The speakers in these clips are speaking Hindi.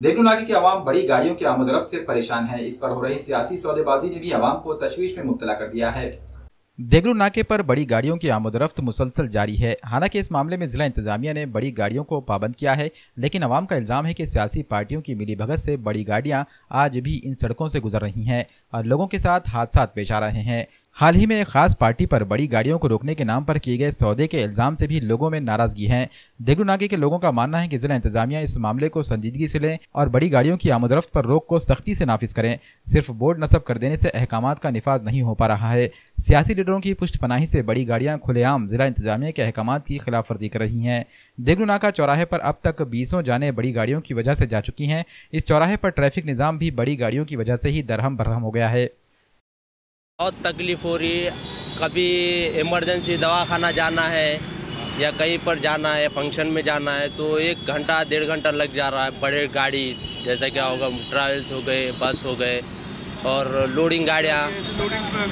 देगलू नाके की आवाम बड़ी गाड़ियों की आमदरफ्त से परेशान है। इस पर हो रही सियासी सौदेबाजी ने भी आवाम को तशवीश में मुब्तला कर दिया है। देगलू नाके पर बड़ी गाड़ियों की आमदरफ्त मुसलसल जारी है। हालांकि इस मामले में जिला इंतजामिया ने बड़ी गाड़ियों को पाबंद किया है, लेकिन अवाम का इल्जाम है कि सियासी पार्टियों की मिलीभगत से बड़ी गाड़ियां आज भी इन सड़कों से गुजर रही हैं और लोगों के साथ हादसा पेश आ रहे हैं। हाल ही में एक खास पार्टी पर बड़ी गाड़ियों को रोकने के नाम पर किए गए सौदे के इल्जाम से भी लोगों में नाराजगी है। देगलू नाके के लोगों का मानना है कि जिला इंतजामिया इस मामले को संजीदगी से लें और बड़ी गाड़ियों की आमदरफ्त पर रोक को सख्ती से नाफिज करें। सिर्फ बोर्ड नस्ब कर देने से अहकामात का निफाज नहीं हो पा रहा है। सियासी लीडरों की पुष्टपनाही से बड़ी गाड़ियां खुलेआम जिला इंतजामिया के अहकामात की खिलाफ वर्जी कर रही हैं। देगलू नाका चौराहे पर अब तक 20 जानें बड़ी गाड़ियों की वजह से जा चुकी हैं। इस चौराहे पर ट्रैफिक निज़ाम भी बड़ी गाड़ियों की वजह से ही दरहम बरहम हो गया है। बहुत तकलीफ हो रही है। कभी इमरजेंसी दवाखाना जाना है या कहीं पर जाना है, फंक्शन में जाना है, तो 1 घंटा 1.5 घंटा लग जा रहा है। बड़े गाड़ी जैसा क्या होगा, ट्रैवल्स हो गए, बस हो गए और लोडिंग गाड़ियाँ।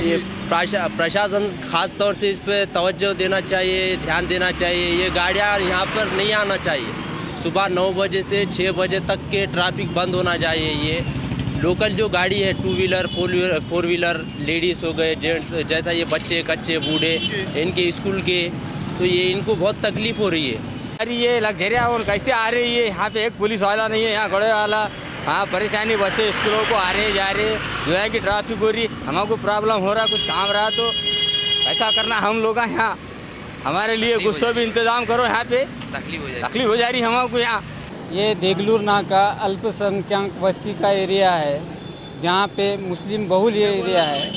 ये प्रशासन खास तौर से इस पर तवज्जो देना चाहिए, ध्यान देना चाहिए। ये गाड़ियाँ यहाँ पर नहीं आना चाहिए। सुबह 9 बजे से 6 बजे तक के ट्रैफिक बंद होना चाहिए। ये लोकल जो गाड़ी है, 2 व्हीलर 4 व्हीलर, लेडीज़ हो गए, जेंट्स, जैसा ये बच्चे कच्चे बूढ़े, इनके स्कूल के, तो ये इनको बहुत तकलीफ हो रही है। अरे ये लग्जरिया और कैसे आ रही है? यहाँ पे एक पुलिस वाला नहीं है, यहाँ घोड़े वाला। हाँ, परेशानी, बच्चे स्कूलों को आ रहे जा रहे, जो है कि ट्रैफिक हो रही, हमको प्रॉब्लम हो रहा, कुछ काम रहा तो ऐसा करना हम लोग यहाँ हमारे लिए कुछ तो भी इंतज़ाम करो। यहाँ पे तकलीफ हो जा रही हमको। यहाँ ये देगलू नाका अल्पसंख्यक बस्ती का एरिया है, जहाँ पे मुस्लिम बहुल एरिया है।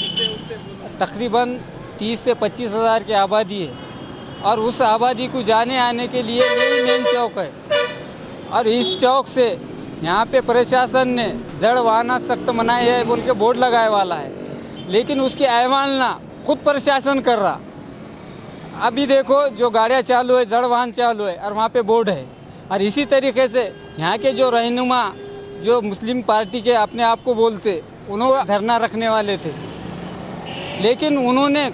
तकरीबन 30 से 25 हज़ार की आबादी है और उस आबादी को जाने आने के लिए यही मेन चौक है। और इस चौक से यहाँ पे प्रशासन ने जड़ वाहना सख्त मनाई है बोल के बोर्ड लगाए वाला है, लेकिन उसकी अवहेलना खुद प्रशासन कर रहा। अभी देखो, जो गाड़ियाँ चालू है, जड़ वाहन चालू है और वहाँ पे बोर्ड है। और इसी तरीके से यहाँ के जो रहनुमा, जो मुस्लिम पार्टी के अपने आप को बोलते, उन्होंने धरना रखने वाले थे, लेकिन उन्होंने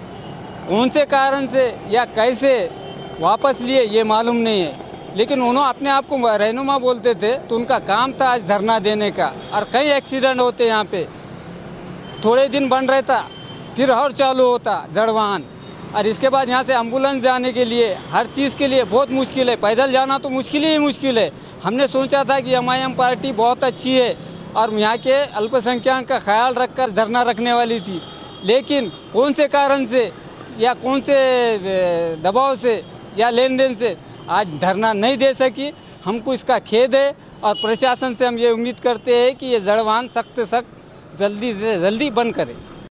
कौन से कारण से या कैसे वापस लिए ये मालूम नहीं है। लेकिन उन्होंने अपने आप को रहनुमा बोलते थे, तो उनका काम था आज धरना देने का। और कई एक्सीडेंट होते यहाँ पे, थोड़े दिन बंद रहता, फिर और चालू होता जड़ वाहन। और इसके बाद यहाँ से एम्बुलेंस जाने के लिए, हर चीज़ के लिए बहुत मुश्किल है। पैदल जाना तो मुश्किल ही मुश्किल है। हमने सोचा था कि MIM पार्टी बहुत अच्छी है और यहाँ के अल्पसंख्यक का ख्याल रखकर धरना रखने वाली थी, लेकिन कौन से कारण से या कौन से दबाव से या लेन देन से आज धरना नहीं दे सकी। हमको इसका खेद है और प्रशासन से हम ये उम्मीद करते हैं कि ये जड़ वाहन सख्त से सख्त जल्दी से जल्दी बंद करे।